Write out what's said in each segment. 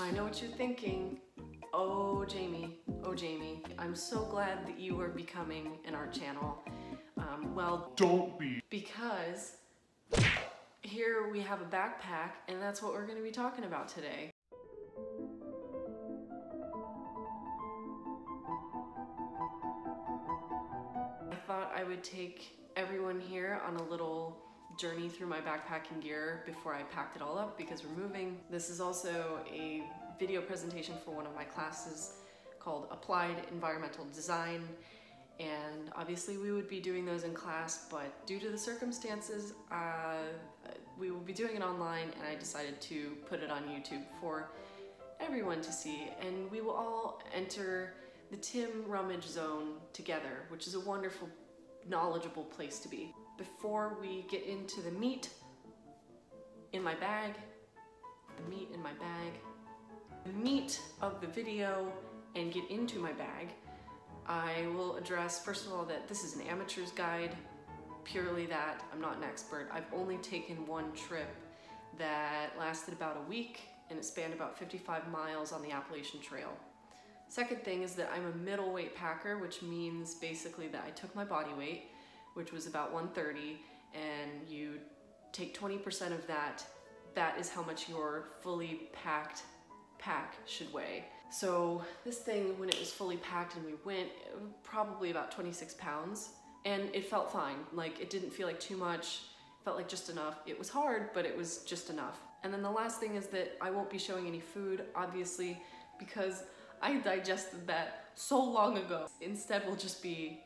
I know what you're thinking. Oh Jamie, I'm so glad that you are becoming an art channel. Well, don't be. Because here we have a backpack and that's what we're going to be talking about today. I thought I would take everyone here on a little journey through my backpacking gear before I packed it all up because we're moving. This is also a video presentation for one of my classes called Applied Environmental Design, and obviously we would be doing those in class, but due to the circumstances we will be doing it online, and I decided to put it on YouTube for everyone to see, and we will all enter the Tim Rummage Zone together, which is a wonderful, knowledgeable place to be. Before we get into the meat in my bag, the meat of the video and get into my bag, I will address, first of all, that this is an amateur's guide, purely that I'm not an expert. I've only taken one trip that lasted about a week, and it spanned about 55 miles on the Appalachian Trail. Second thing is that I'm a middleweight packer, which means basically that I took my body weight, which was about 130, and you take 20% of that. That is how much your fully packed pack should weigh. So this thing, when it was fully packed and we went, it was probably about 26 pounds, and it felt fine. Like, it didn't feel like too much, it felt like just enough. It was hard, but it was just enough. And then the last thing is that I won't be showing any food, obviously, because I digested that so long ago. Instead, we'll just be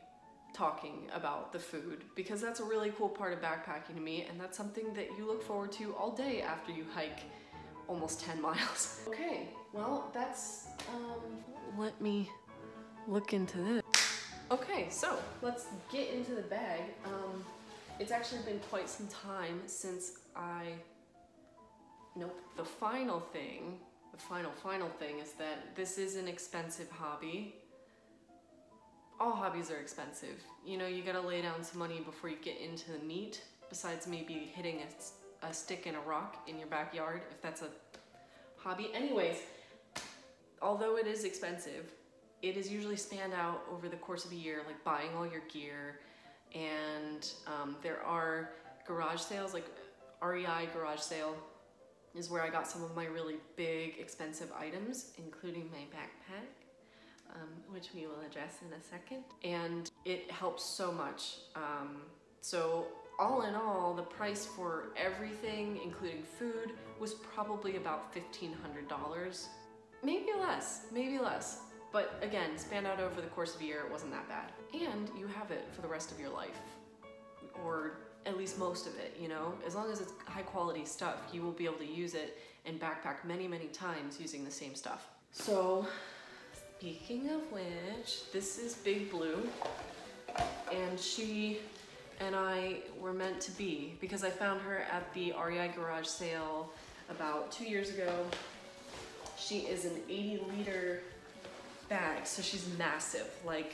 talking about the food, because that's a really cool part of backpacking to me, and that's something that you look forward to all day after you hike almost 10 miles. Okay, well, that's, let me look into this. Okay, so let's get into the bag. It's actually been quite some time since the final thing is that this is an expensive hobby. All hobbies are expensive. You know, you gotta lay down some money before you get into the meat, besides maybe hitting a stick in a rock in your backyard, if that's a hobby. Anyways, although it is expensive, it is usually spanned out over the course of a year, like buying all your gear, and there are garage sales, like REI garage sale is where I got some of my really big, expensive items, including my backpack, which we will address in a second. And it helps so much. So all in all, the price for everything, including food, was probably about $1,500. Maybe less. But again, spanned out over the course of a year, it wasn't that bad. And you have it for the rest of your life, or at least most of it, you know? As long as it's high quality stuff, you will be able to use it and backpack many, many times using the same stuff. So, speaking of which, this is Big Blue, and she and I were meant to be, because I found her at the REI garage sale about 2 years ago. She is an 80-liter bag, so she's massive. Like,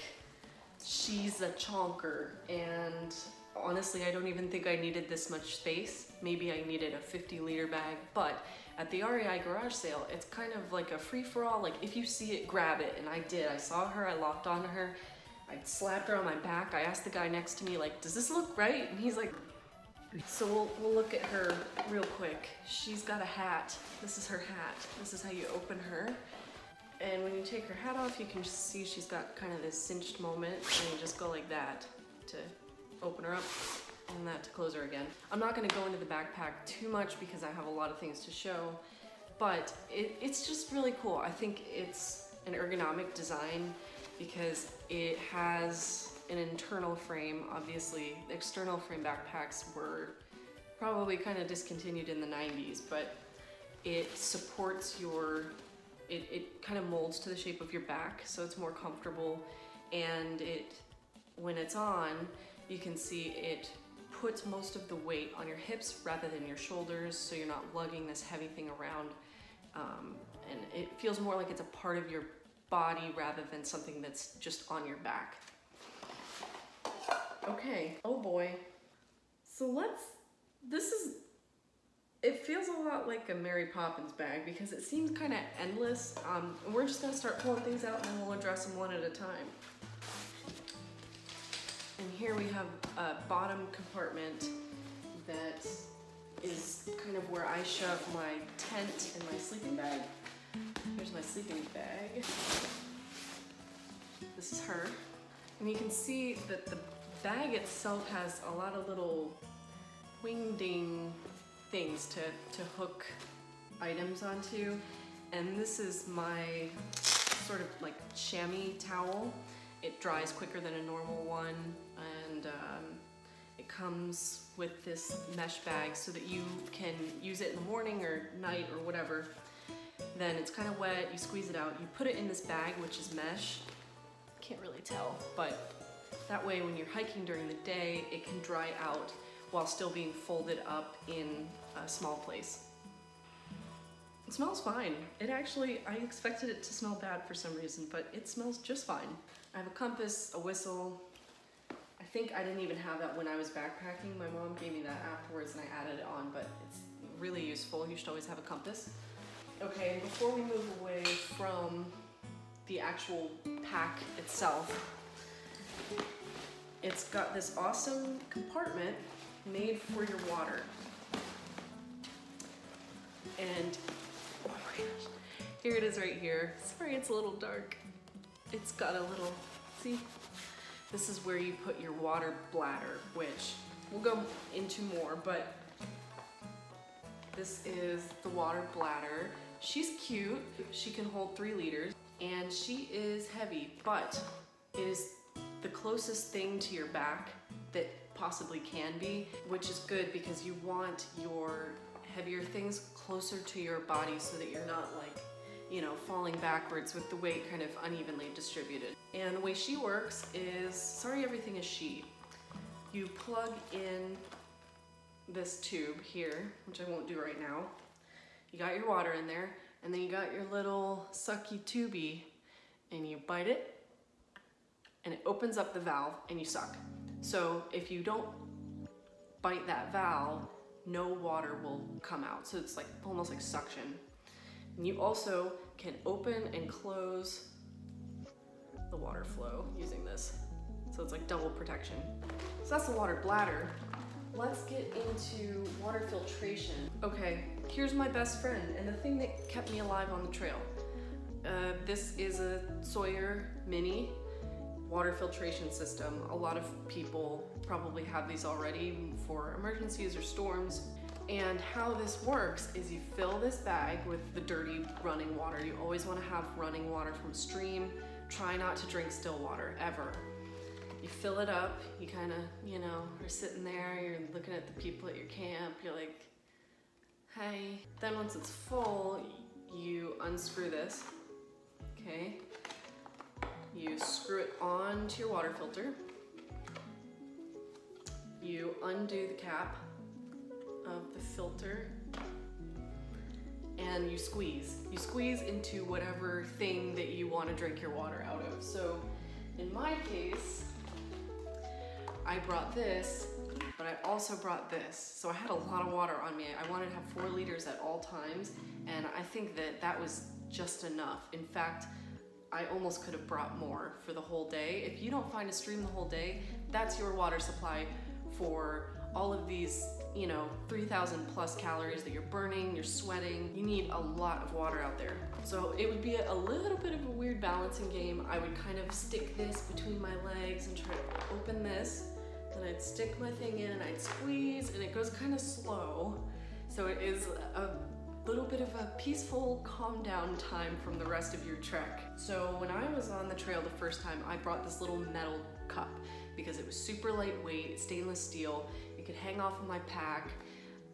she's a chonker, and honestly, I don't even think I needed this much space. Maybe I needed a 50-liter bag, but at the REI garage sale, it's kind of like a free-for-all. Like, if you see it, grab it, and I did. I saw her, I locked onto her, I slapped her on my back. I asked the guy next to me, like, does this look right? And he's like, so we'll look at her real quick. She's got a hat. This is her hat. This is how you open her. And when you take her hat off, you can just see she's got kind of this cinched moment, and you just go like that to open her up, and that to close her again. I'm not going to go into the backpack too much because I have a lot of things to show, but it's just really cool. I think it's an ergonomic design because it has an internal frame. Obviously, external frame backpacks were probably kind of discontinued in the 90s, but it supports your, it kind of molds to the shape of your back, so it's more comfortable, and when it's on, you can see it puts most of the weight on your hips rather than your shoulders, so you're not lugging this heavy thing around, and it feels more like it's a part of your body rather than something that's just on your back. Okay, oh boy. So this is It feels a lot like a Mary Poppins bag because it seems kind of endless. And we're just gonna start pulling things out and then we'll address them one at a time. And here we have a bottom compartment that is kind of where I shove my tent and my sleeping bag. Here's my sleeping bag. This is her. And you can see that the bag itself has a lot of little wingding things to hook items onto. And this is my sort of like chamois towel. It dries quicker than a normal one, and it comes with this mesh bag so that you can use it in the morning or night or whatever. Then it's kind of wet, you squeeze it out, you put it in this bag, which is mesh. Can't really tell, but that way when you're hiking during the day, it can dry out while still being folded up in a small place. It smells fine. It actually, I expected it to smell bad for some reason, but it smells just fine. I have a compass, a whistle. I think I didn't even have that when I was backpacking. My mom gave me that afterwards and I added it on, but it's really useful. You should always have a compass. Okay, and before we move away from the actual pack itself, it's got this awesome compartment made for your water. And, oh my gosh, here it is right here. Sorry, it's a little dark. It's got a little, see? This is where you put your water bladder, which we'll go into more, but this is the water bladder. She's cute. She can hold 3 liters and she is heavy, but it is the closest thing to your back that possibly can be, which is good because you want your heavier things closer to your body so that you're not like, you know, falling backwards with the weight kind of unevenly distributed. And the way she works is, sorry everything is she. You plug in this tube here, which I won't do right now. You got your water in there, and then you got your little sucky tubey, and you bite it, and it opens up the valve, and you suck. So if you don't bite that valve, no water will come out. So it's like almost like suction. And you also can open and close the water flow using this. So it's like double protection. So that's the water bladder. Let's get into water filtration. Okay, here's my best friend and the thing that kept me alive on the trail. This is a Sawyer Mini water filtration system. A lot of people probably have these already for emergencies or storms. And how this works is you fill this bag with the dirty running water. You always want to have running water from a stream. Try not to drink still water, ever. You fill it up, you kind of, you know, are sitting there, you're looking at the people at your camp, you're like, hey. Then once it's full, you unscrew this, okay? You screw it onto your water filter. You undo the cap of the filter and you squeeze. You squeeze into whatever thing that you want to drink your water out of. So in my case, I brought this, but I also brought this. So I had a lot of water on me. I wanted to have 4 liters at all times, and I think that that was just enough. In fact, I almost could have brought more for the whole day. If you don't find a stream the whole day, that's your water supply for all of these, you know, 3,000 plus calories that you're burning, you're sweating. You need a lot of water out there. So it would be a little bit of a weird balancing game. I would kind of stick this between my legs and try to open this. Then I'd stick my thing in and I'd squeeze, and it goes kind of slow. So it is a little bit of a peaceful calm down time from the rest of your trek. So when I was on the trail the first time, I brought this little metal cup because it was super lightweight, stainless steel. It could hang off of my pack.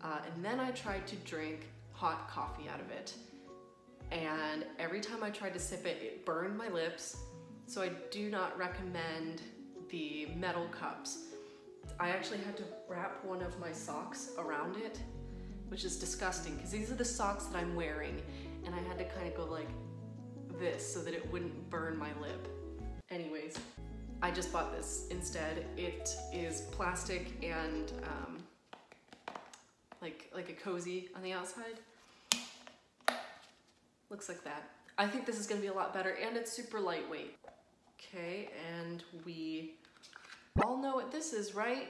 And then I tried to drink hot coffee out of it. And every time I tried to sip it, it burned my lips. So I do not recommend the metal cups. I actually had to wrap one of my socks around it, which is disgusting because these are the socks that I'm wearing, and I had to kind of go like this so that it wouldn't burn my lip. Anyways, I just bought this instead. It is plastic and like a cozy on the outside. Looks like that. I think this is gonna be a lot better, and it's super lightweight. Okay, and we all know what this is, right?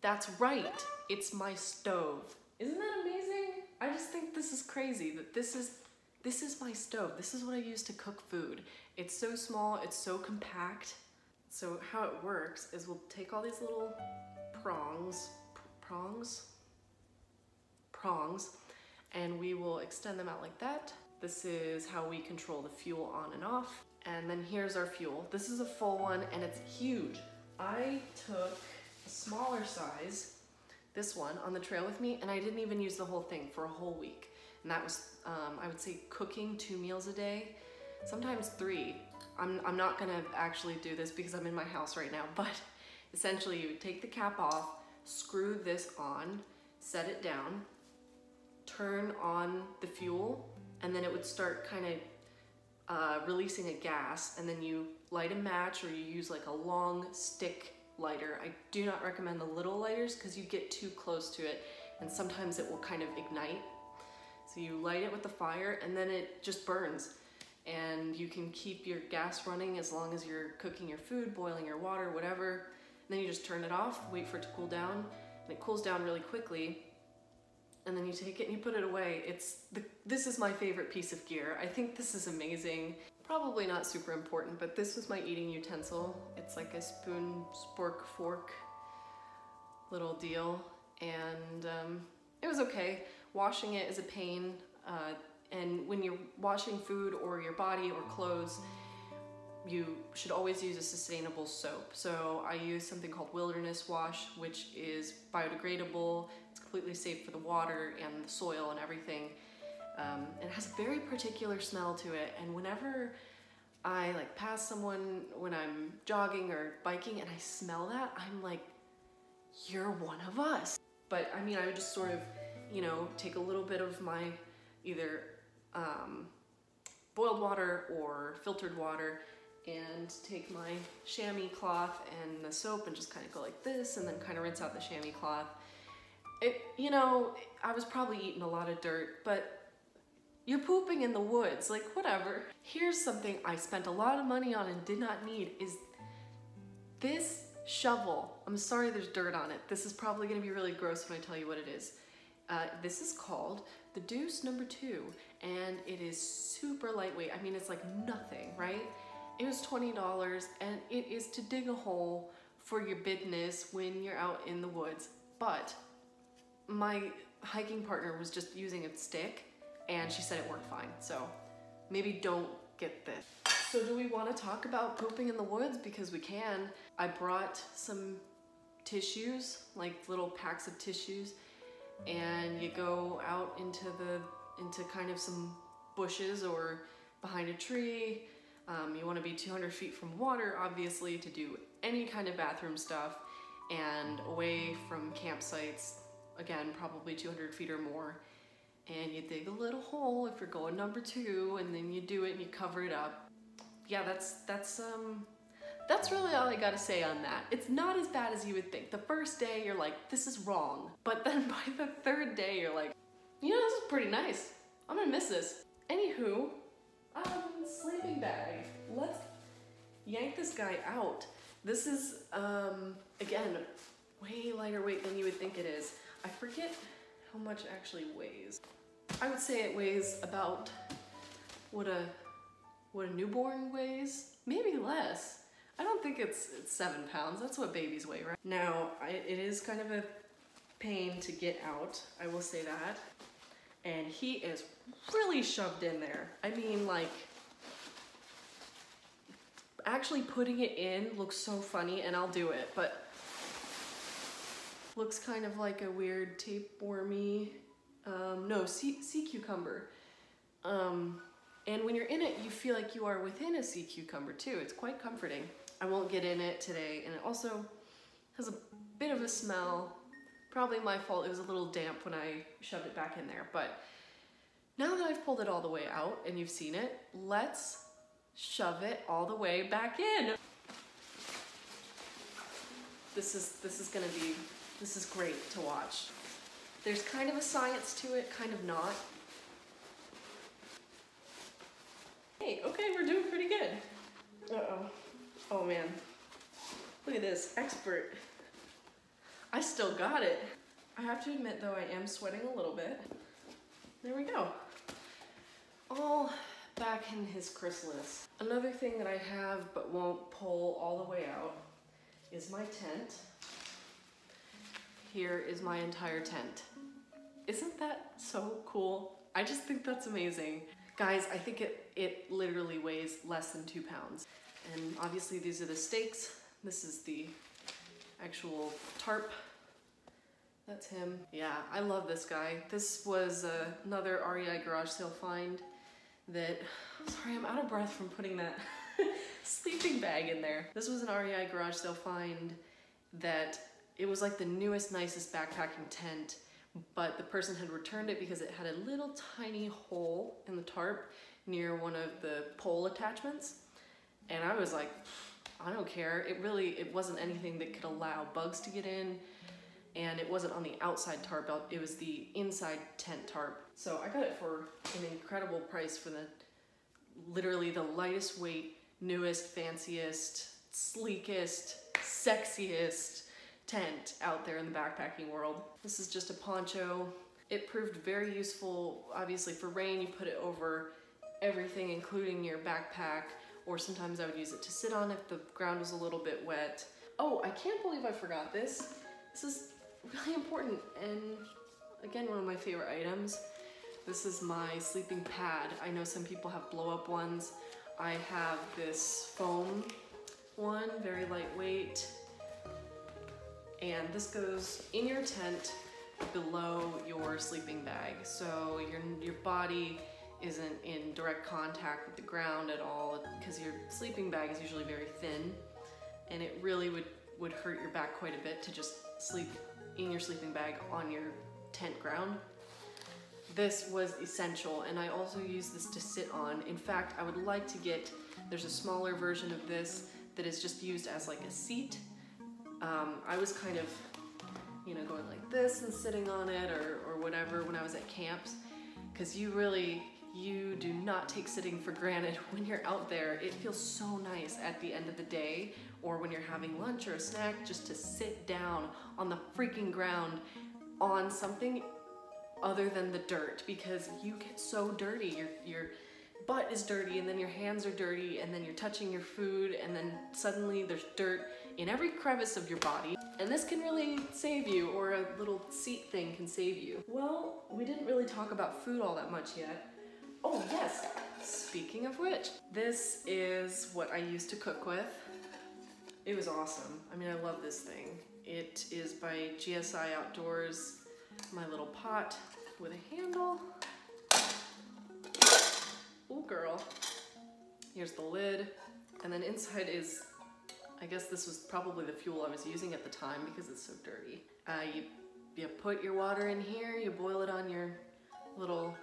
That's right, it's my stove. Isn't that amazing? I just think this is crazy that this is my stove. This is what I use to cook food. It's so small, it's so compact. So how it works is we'll take all these little prongs, and we will extend them out like that. This is how we control the fuel on and off. And then here's our fuel. This is a full one and it's huge. I took a smaller size, this one, on the trail with me, and I didn't even use the whole thing for a whole week. And that was, I would say, cooking 2 meals a day, sometimes 3. I'm not gonna actually do this because I'm in my house right now, but essentially you would take the cap off, screw this on, set it down, turn on the fuel, and then it would start kind of releasing a gas, and then you light a match or you use like a long stick lighter. I do not recommend the little lighters because you get too close to it and sometimes it will kind of ignite. So you light it with the fire and then it just burns, and you can keep your gas running as long as you're cooking your food, boiling your water, whatever. And then you just turn it off, wait for it to cool down, and it cools down really quickly. And then you take it and you put it away. This is my favorite piece of gear. I think this is amazing. Probably not super important, but this was my eating utensil. It's like a spoon, spork, fork little deal. And it was okay. Washing it is a pain. And when you're washing food or your body or clothes, you should always use a sustainable soap. So I use something called Wilderness Wash, which is biodegradable. It's completely safe for the water and the soil and everything. It has a very particular smell to it, and whenever I like pass someone when I'm jogging or biking and I smell that, I'm like, you're one of us. But I mean, I would just sort of, you know, take a little bit of my either boiled water or filtered water and take my chamois cloth and the soap and just kind of go like this and then kind of rinse out the chamois cloth. You know, I was probably eating a lot of dirt, but you're pooping in the woods, like whatever. Here's something I spent a lot of money on and did not need, is this shovel. I'm sorry there's dirt on it. This is probably gonna be really gross when I tell you what it is. This is called the Deuce No. 2, and it is super lightweight. I mean, it's like nothing, right? It was $20, and it is to dig a hole for your business when you're out in the woods. But my hiking partner was just using a stick, and she said it worked fine. So maybe don't get this. So do we want to talk about pooping in the woods? Because we can. I brought some tissues, like little packs of tissues, and you go out into kind of some bushes or behind a tree. You want to be 200 feet from water, obviously, to do any kind of bathroom stuff, and away from campsites, again, probably 200 feet or more. And you dig a little hole if you're going No. 2, and then you do it and you cover it up. Yeah, that's really all I gotta say on that. It's not as bad as you would think. The first day you're like, this is wrong. But then by the 3rd day you're like, you know, this is pretty nice. I'm gonna miss this. Anywho, sleeping bag. Let's yank this guy out. This is, again, way lighter weight than you would think it is. I forget how much it actually weighs. I would say it weighs about what a newborn weighs, maybe less. I don't think it's 7 pounds. That's what babies weigh, right? Now, it is kind of a pain to get out, I will say that. And he is really shoved in there. I mean, like, actually putting it in looks so funny, and I'll do it, but looks kind of like a weird tapewormy, no, sea cucumber. And when you're in it, you feel like you are within a sea cucumber too. It's quite comforting. I won't get in it today, and it also has a bit of a smell. Probably my fault, it was a little damp when I shoved it back in there, but now that I've pulled it all the way out and you've seen it, let's shove it all the way back in. This is gonna be This is great to watch. There's kind of a science to it, kind of not. Hey, okay, we're doing pretty good. Uh-oh. Oh man. Look at this, expert. I still got it. I have to admit though, I am sweating a little bit. There we go. All back in his chrysalis. Another thing that I have but won't pull all the way out is my tent. Here is my entire tent. Isn't that so cool? I just think that's amazing. Guys, I think it literally weighs less than 2 pounds. And obviously these are the stakes. This is the actual tarp. That's him. Yeah, I love this guy. This was another REI garage sale find that, sorry, I'm out of breath from putting that sleeping bag in there. This was an REI garage sale find that it was like the newest, nicest backpacking tent, but the person had returned it because it had a little tiny hole in the tarp near one of the pole attachments. And I was like, I don't care. It wasn't anything that could allow bugs to get in, and it wasn't on the outside tarp, it was the inside tent tarp. So I got it for an incredible price for literally the lightest weight, newest, fanciest, sleekest, sexiest tent out there in the backpacking world. This is just a poncho. It proved very useful, obviously for rain. You put it over everything, including your backpack, or sometimes I would use it to sit on if the ground was a little bit wet. Oh, I can't believe I forgot this. This is really important, and again, one of my favorite items. This is my sleeping pad. I know some people have blow-up ones. I have this foam one, very lightweight, and this goes in your tent below your sleeping bag, so your body isn't in direct contact with the ground at all, because your sleeping bag is usually very thin, and it really would hurt your back quite a bit to just sleep in your sleeping bag on your tent ground. This was essential, and I also use this to sit on. In fact, I would like to get, there's a smaller version of this that is just used as like a seat. I was kind of, going like this and sitting on it or whatever when I was at camps, because you do not take sitting for granted when you're out there. It feels so nice at the end of the day, or when you're having lunch or a snack, just to sit down on the freaking ground on something other than the dirt, because you get so dirty. Your butt is dirty, and then your hands are dirty, and then you're touching your food, and then suddenly there's dirt in every crevice of your body. And this can really save you, or a little seat thing can save you. Well, we didn't really talk about food all that much yet. Oh yes, speaking of which, this is what I used to cook with. It was awesome. I mean, I love this thing. It is by GSI Outdoors. My little pot with a handle. Oh girl. Here's the lid. And then inside is, I guess this was probably the fuel I was using at the time because it's so dirty. You put your water in here, you boil it on your little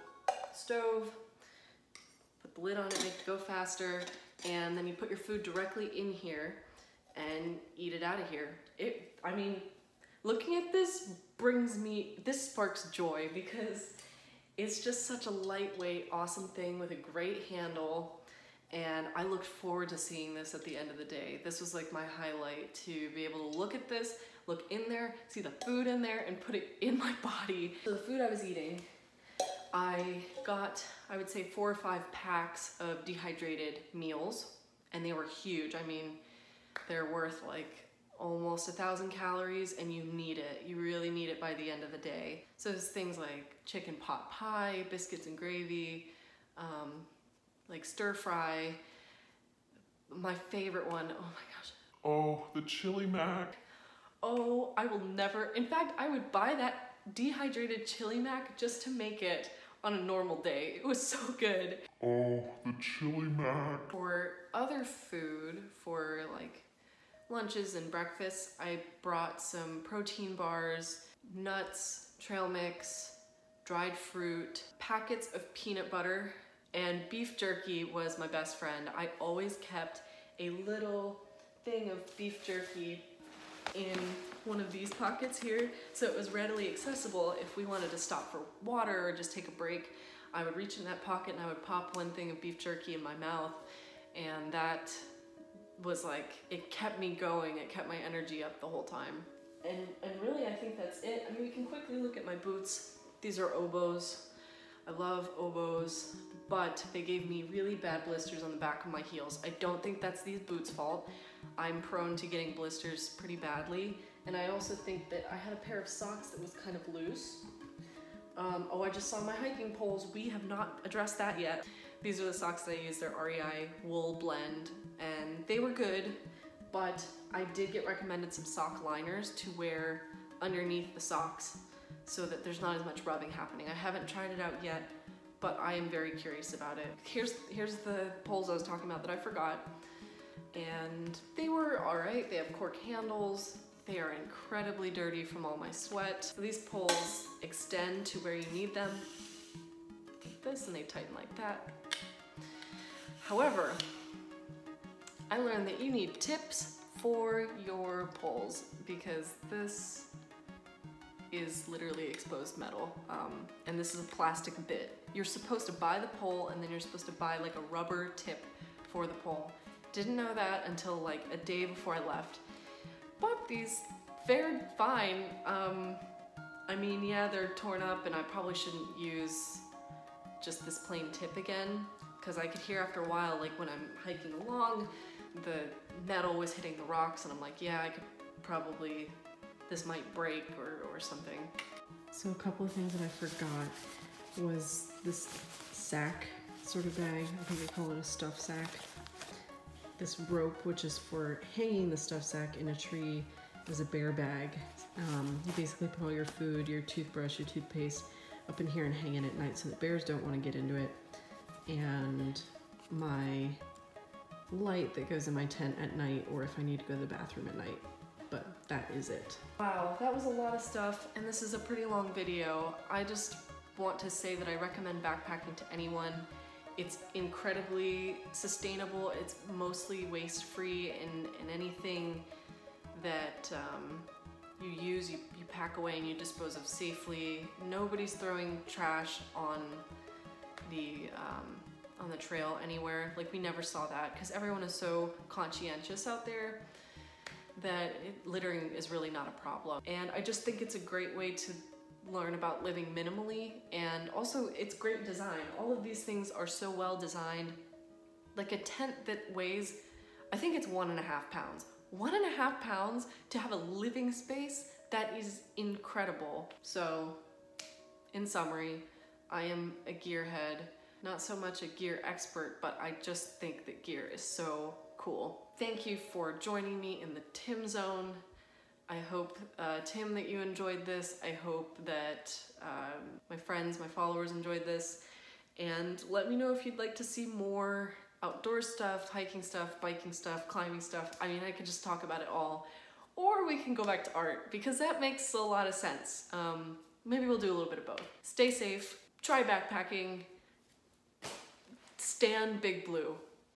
stove, put the lid on it, make it go faster, and then you put your food directly in here and eat it out of here. I mean, looking at this sparks joy, because it's just such a lightweight, awesome thing with a great handle, and I looked forward to seeing this at the end of the day. This was like my highlight, to be able to look at this, look in there, see the food in there, and put it in my body. So the food I was eating, I got, I would say 4 or 5 packs of dehydrated meals, and they were huge. I mean, they're worth like almost 1,000 calories, and you need it. You really need it by the end of the day. So it's things like chicken pot pie, biscuits and gravy, like stir fry. My favorite one, oh my gosh. Oh, the chili mac. Oh, I will never, in fact, I would buy that dehydrated chili mac just to make it on a normal day. It was so good. Oh, the chili mac. For other food, for like lunches and breakfasts, I brought some protein bars, nuts, trail mix, dried fruit, packets of peanut butter, and beef jerky was my best friend. I always kept a little thing of beef jerky in one of these pockets here, so it was readily accessible if we wanted to stop for water or just take a break. I would reach in that pocket and I would pop one thing of beef jerky in my mouth, and that was like, it kept me going, it kept my energy up the whole time. And really I think that's it. I mean, we can quickly look at my boots. These are oboes. I love oboes, but they gave me really bad blisters on the back of my heels. I don't think that's these boots' fault. I'm prone to getting blisters pretty badly, and I also think that I had a pair of socks that was kind of loose. Oh, I just saw my hiking poles. We have not addressed that yet. These are the socks that I use. They're REI wool blend, and they were good, but I did get recommended some sock liners to wear underneath the socks so that there's not as much rubbing happening. I haven't tried it out yet, but I am very curious about it. Here's the poles I was talking about that I forgot, and they were all right. They have cork handles. They are incredibly dirty from all my sweat. So these poles extend to where you need them, like this, and they tighten like that. However, I learned that you need tips for your poles because this is literally exposed metal, and this is a plastic bit. You're supposed to buy the pole, and then you're supposed to buy like a rubber tip for the pole. Didn't know that until like a day before I left. But these fared fine. I mean, yeah, they're torn up, and I probably shouldn't use just this plain tip again, because I could hear after a while, like when I'm hiking along, the metal was hitting the rocks, and I'm like, yeah, I could probably, this might break or something. So a couple of things that I forgot was this sack sort of bag. I think they call it a stuff sack. This rope, which is for hanging the stuff sack in a tree, is a bear bag. You basically put all your food, your toothbrush, your toothpaste up in here and hang it at night so that bears don't want to get into it. And my light that goes in my tent at night, or if I need to go to the bathroom at night. But that is it. Wow, that was a lot of stuff, and this is a pretty long video. I just want to say that I recommend backpacking to anyone. It's incredibly sustainable. It's mostly waste-free, and anything that you use, you pack away and you dispose of safely. Nobody's throwing trash on the trail anywhere. Like, we never saw that because everyone is so conscientious out there that littering is really not a problem. And I just think it's a great way to learn about living minimally, and also it's great design. All of these things are so well designed. Like a tent that weighs, I think it's 1.5 pounds. 1.5 pounds to have a living space, that is incredible. So in summary, I am a gearhead, not so much a gear expert, but I just think that gear is so cool. Thank you for joining me in the Tim Zone. I hope, Tim, that you enjoyed this. I hope that my friends, my followers enjoyed this. And let me know if you'd like to see more outdoor stuff, hiking stuff, biking stuff, climbing stuff. I mean, I could just talk about it all. Or we can go back to art, because that makes a lot of sense. Maybe we'll do a little bit of both. Stay safe, try backpacking, stand Big Blue.